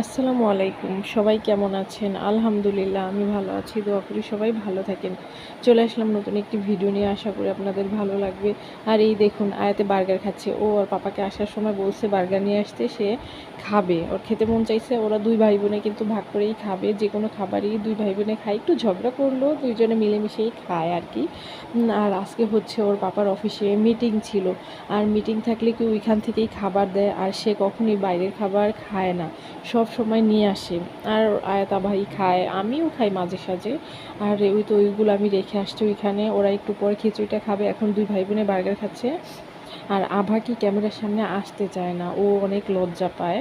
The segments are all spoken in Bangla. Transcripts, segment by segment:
আসসালামু আলাইকুম। সবাই কেমন আছেন? আলহামদুলিল্লাহ আমি ভালো আছি। দোয়া করি সবাই ভালো থাকেন। চলে আসলাম নতুন একটি ভিডিও নিয়ে, আশা করি আপনাদের ভালো লাগবে। আর এই দেখুন আয়াতে বার্গার খাচ্ছে। ও ওর পাপাকে আসার সময় বলছে বার্গার নিয়ে আসতে, সে খাবে। ওর খেতে মন চাইছে। ওরা 2 ভাই বোনে কিন্তু ভাগ করেই খাবে। যেকোনো খাবারই 2 ভাই বোনে খায়। একটু ঝগড়া করলেও 2 জনে মিলেমিশেই খায় আরকি। আর আজকে হচ্ছে ওর পাপার অফিসে মিটিং ছিল। আর মিটিং থাকলে কি ওইখান থেকেই খাবার দেয়, আর সে কখনোই বাইরের খাবার খায় না। সব সময় নিয়ে আসে। আর আয়াতা ভাই খায়, আমিও খাই মাঝে সাঝে। আর ওই তো ওইগুলো আমি রেখে আসছি ওইখানে। ওরা একটু পরে খিচুড়িটা খাবে। এখন 2 ভাই বোনে বার্গার খাচ্ছে। আর আভা কি ক্যামেরার সামনে আসতে চায় না, ও অনেক লজ্জা পায়।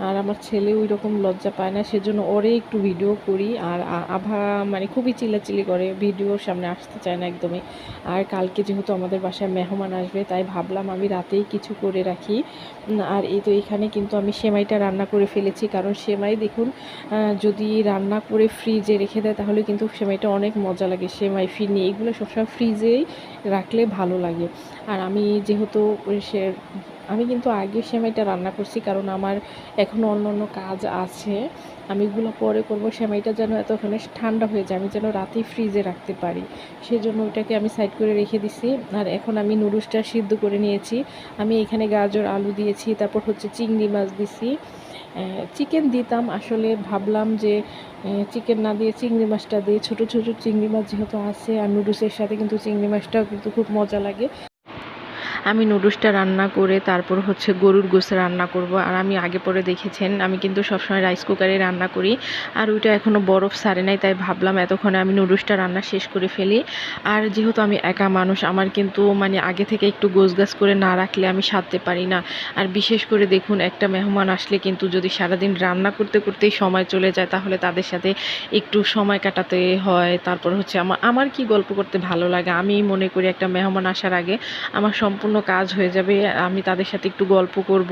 আর আমার ছেলে ওই রকম লজ্জা পায় না, সেজন্য ওরে একটু ভিডিও করি। আর আভা মানে খুবই চিল্লাচিল্লি করে, ভিডিওর সামনে আসতে চায় না একদমই। আর কালকে যেহেতু আমাদের বাসায় মেহমান আসবে, তাই ভাবলাম আমি রাতেই কিছু করে রাখি। আর এই তো এখানে কিন্তু আমি সেমাইটা রান্না করে ফেলেছি, কারণ সেমাই দেখুন যদি রান্না করে ফ্রিজে রেখে দেয় তাহলে কিন্তু সেমাইটা অনেক মজা লাগে। সেমাই, ফিরনি এগুলো সবসময় ফ্রিজেই রাখলে ভালো লাগে। আর আমি যেহেতু সে আমি কিন্তু আগে সেমাইটা রান্না করছি, কারণ আমার এখনও অন্য অন্য কাজ আছে। আমি এগুলো পরে করব। সেমাইটা যেন এতক্ষণে ঠান্ডা হয়ে যায়, আমি যেন রাতেই ফ্রিজে রাখতে পারি। সেজন্য ওইটাকে আমি সাইড করে রেখে দিছি। আর এখন আমি নুডলসটা সিদ্ধ করে নিয়েছি। আমি এখানে গাজর আলু দিয়েছি, তারপর হচ্ছে চিংড়ি মাছ দিছি। চিকেন দিতাম, আসলে ভাবলাম যে চিকেন না দিয়ে চিংড়ি মাছটা দিই। ছোটো ছোটো চিংড়ি মাছ যেহেতু আছে, আর নুডলসের সাথে কিন্তু চিংড়ি মাছটাও কিন্তু খুব মজা লাগে। আমি নুডলসটা রান্না করে তারপর হচ্ছে গরুর গোশত রান্না করব। আর আমি আগে পরে দেখেছেন আমি কিন্তু সবসময় রাইস কুকারে রান্না করি। আর ওইটা এখনও বরফ সারে নাই, তাই ভাবলাম এতক্ষণে আমি নুডলসটা রান্না শেষ করে ফেলি। আর যেহেতু আমি একা মানুষ, আমার কিন্তু মানে আগে থেকে একটু গোছগাছ করে না রাখলে আমি সারতে পারি না। আর বিশেষ করে দেখুন, একটা মেহমান আসলে কিন্তু যদি সারাদিন রান্না করতে করতেই সময় চলে যায়, তাহলে তাদের সাথে একটু সময় কাটাতে হয়। তারপর হচ্ছে আমার কি গল্প করতে ভালো লাগে, আমি মনে করি একটা মেহমান আসার আগে আমার সম্পূর্ণ কাজ হয়ে যাবে। আমি তাদের সাথে একটু গল্প করব,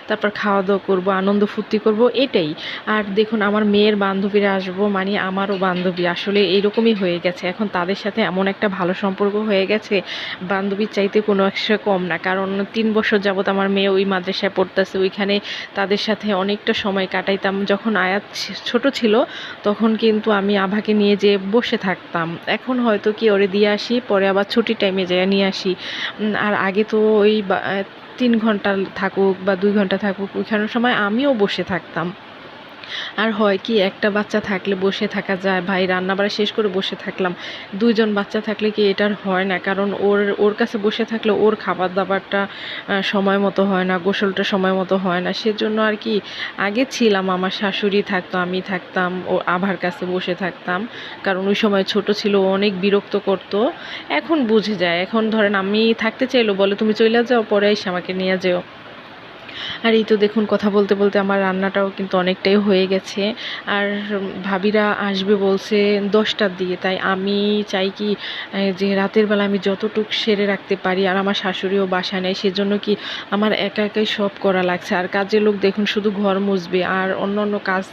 তারপর খাওয়া দাওয়া করব, আনন্দ ফুর্তি করব, এটাই। আর দেখুন আমার মেয়ের বান্ধবীরা আসবো, মানে আমারও বান্ধবী, আসলে এইরকমই হয়ে গেছে। এখন তাদের সাথে এমন একটা ভালো সম্পর্ক হয়ে গেছে, বান্ধবীর চাইতে কোনো একশো কম না। কারণ 3 বছর যাবত আমার মেয়ে ওই মাদ্রাসায় পড়তেছে, ওইখানে তাদের সাথে অনেকটা সময় কাটাইতাম। যখন আয়াত ছোট ছিল তখন কিন্তু আমি আভাকে নিয়ে যেয়ে বসে থাকতাম। এখন হয়তো কি ওরে দিয়ে আসি, পরে আবার ছুটির টাইমে যেয়ে নিয়ে আসি। আর আগে তো ওই 3 ঘন্টা থাকুক বা 2 ঘন্টা থাকুক, ওইখানের সময় আমিও বসে থাকতাম। আর হয় কি, একটা বাচ্চা থাকলে বসে থাকা যায়, ভাই রান্না বাড়া শেষ করে বসে থাকলাম। 2জন বাচ্চা থাকলে কি এটার হয় না, কারণ ওর ওর কাছে বসে থাকলে ওর খাবার দাবারটা সময় মতো হয় না, গোসলটা সময় মতো হয় না। সেজন্য আর কি আগে ছিলাম, আমার শাশুড়ি থাকতো, আমি থাকতাম, ও আভার কাছে বসে থাকতাম। কারণ ওই সময় ছোট ছিল, ও অনেক বিরক্ত করতো। এখন বুঝে যায়, এখন ধরেন আমি থাকতে চাইলো বলে তুমি চলে যাও, পরে এসে আমাকে নিয়ে যেও। আর এই তো দেখুন কথা বলতে বলতে আমার রান্নাটাও কিন্তু অনেকটাই হয়ে গেছে। আর ভাবিরা আসবে বলছে 10টার দিকে, তাই আমি চাই কি যে রাতের বেলা আমি যতটুক সেরে রাখতে পারি। আর আমার শাশুড়িও বাসায় নেই, সেজন্য কি আমার একা একাই সব করা লাগছে। আর কাজের লোক দেখুন শুধু ঘর মুছবে, আর অন্য অন্য কাজ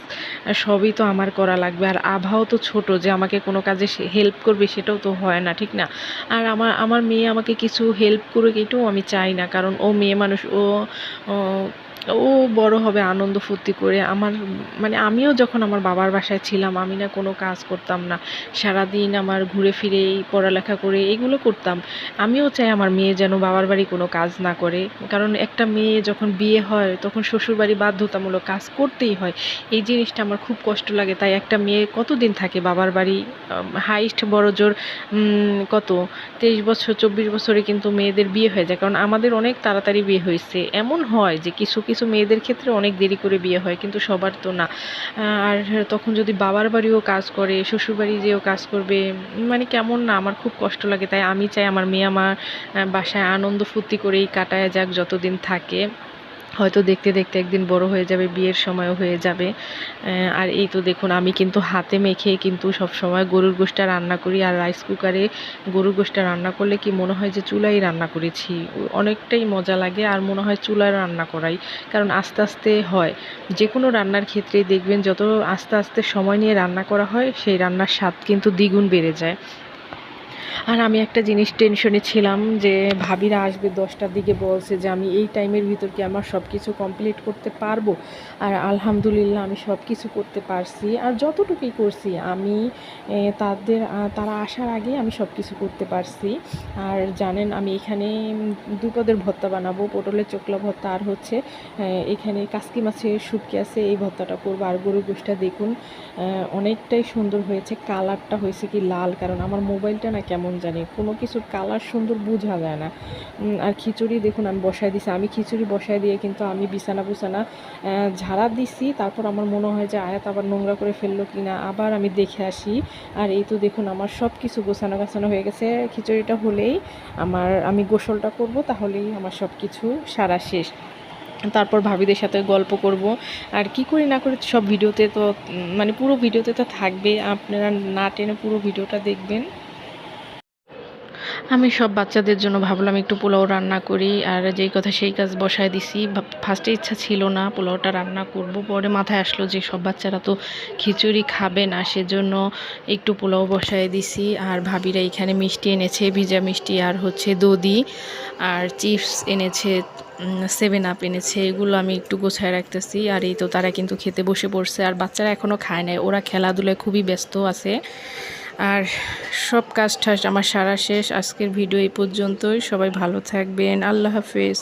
সবই তো আমার করা লাগবে। আর আভাও তো ছোট যে আমাকে কোনো কাজে হেল্প করবে, সেটাও তো হয় না, ঠিক না? আর আমার আমার মেয়ে আমাকে কিছু হেল্প করুক, এটাও আমি চাই না, কারণ ও মেয়ে মানুষ। ও ও বড় হবে আনন্দ ফুর্তি করে। আমার মানে আমিও যখন আমার বাবার বাসায় ছিলাম, আমি না কোনো কাজ করতাম না, সারাদিন আমার ঘুরে ফিরে এই পড়ালেখা করে এগুলো করতাম। আমিও চাই আমার মেয়ে যেন বাবার বাড়ি কোনো কাজ না করে, কারণ একটা মেয়ে যখন বিয়ে হয় তখন শ্বশুরবাড়ি বাধ্যতামূলক কাজ করতেই হয়। এই জিনিসটা আমার খুব কষ্ট লাগে। তাই একটা মেয়ে কতদিন থাকে বাবার বাড়ি? হাইস্ট বড় জোর কত 23 বছর 24 বছরে কিন্তু মেয়েদের বিয়ে হয়ে যায়, কারণ আমাদের অনেক তাড়াতাড়ি বিয়ে হয়েছে। এমন হয় যে কিছু কিছু মেয়েদের ক্ষেত্রে অনেক দেরি করে বিয়ে হয়, কিন্তু সবার তো না। আর তখন যদি বাবার বাড়িও কাজ করে, শ্বশুরবাড়ি যেও কাজ করবে, মানে কেমন না, আমার খুব কষ্ট লাগে। তাই আমি চাই আমার মেয়ে আমার বাসায় আনন্দ ফুর্তি করেই কাটায় যাক যতদিন থাকে। হয়তো দেখতে দেখতে একদিন বড় হয়ে যাবে, বিয়ের সময়ও হয়ে যাবে। আর এই তো দেখুন আমি কিন্তু হাতে মেখে কিন্তু সব সময় গরুর গোশটা রান্না করি। আর রাইস কুকারে গরুর গোশটা রান্না করলে কি মনে হয় যে চুলায় রান্না করেছি, অনেকটাই মজা লাগে। আর মনে হয় চুলায় রান্না করাই, কারণ আস্তে আস্তে হয়। যে কোনো রান্নার ক্ষেত্রেই দেখবেন যত আস্তে আস্তে সময় নিয়ে রান্না করা হয়, সেই রান্নার স্বাদ কিন্তু দ্বিগুণ বেড়ে যায়। আর আমি একটা জিনিস টেনশনে ছিলাম যে ভাবিরা আসবে 10টার দিকে, বলছে যে আমি এই টাইমের ভিতর কি আমার সব কিছু কমপ্লিট করতে পারবো। আর আলহামদুলিল্লাহ আমি সব কিছু করতে পারছি, আর যতটুকুই করছি আমি তারা আসার আগে আমি সব কিছু করতে পারছি। আর জানেন আমি এখানে দুপদের ভর্তা বানাবো, পটলের চোকলা ভর্তা, আর হচ্ছে এখানে কাসকি মাছের শুটকি আছে, এই ভর্তাটা করবো। আর গরুর গোশটা দেখুন অনেকটাই সুন্দর হয়েছে, কালারটা হয়েছে কি লাল, কারণ আমার মোবাইলটা না কেমন জানি কোনো কিছুর কালার সুন্দর বোঝা যায় না। আর খিচুড়ি দেখুন আমি বসায় দিছি, আমি খিচুড়ি বসায় দিয়ে কিন্তু আমি বিছানা ঝাড়া দিছি। তারপর আমার মনে হয় যে আয়াত আবার নোংরা করে ফেললো কিনা, আবার আমি দেখে আসি। আর এই তো দেখুন আমার সব কিছু গোছানো হয়ে গেছে। খিচুড়িটা হলেই আমি গোসলটা করব, তাহলেই আমার সব কিছু সারা শেষ। তারপর ভাবিদের সাথে গল্প করব। আর কি করি না করি সব ভিডিওতে তো মানে পুরো ভিডিওতে তো থাকবে, আপনারা না টেনে পুরো ভিডিওটা দেখবেন। আমি সব বাচ্চাদের জন্য ভাবলাম একটু পোলাও রান্না করি, আর যেই কথা সেই কাজ বসায় দিছি। ফার্স্টে ইচ্ছা ছিল না পোলাওটা রান্না করব, পরে মাথায় আসলো যে সব বাচ্চারা তো খিচুড়ি খাবে না, সেজন্য একটু পোলাও বসায় দিছি। আর ভাবিরা এখানে মিষ্টি এনেছে, ভিজা মিষ্টি, আর হচ্ছে দধি, আর চিপস এনেছে, 7 আপ এনেছে, এগুলো আমি একটু গোছায় রাখতেছি। আর এই তো তারা কিন্তু খেতে বসে পড়ছে, আর বাচ্চারা এখনও খায় নাই, ওরা খেলাধুলায় খুবই ব্যস্ত আছে। আর সব কাজ টাজ আমার সারা শেষ। আজকের ভিডিও এই পর্যন্তই, সবাই ভালো থাকবেন, আল্লাহ হাফেজ।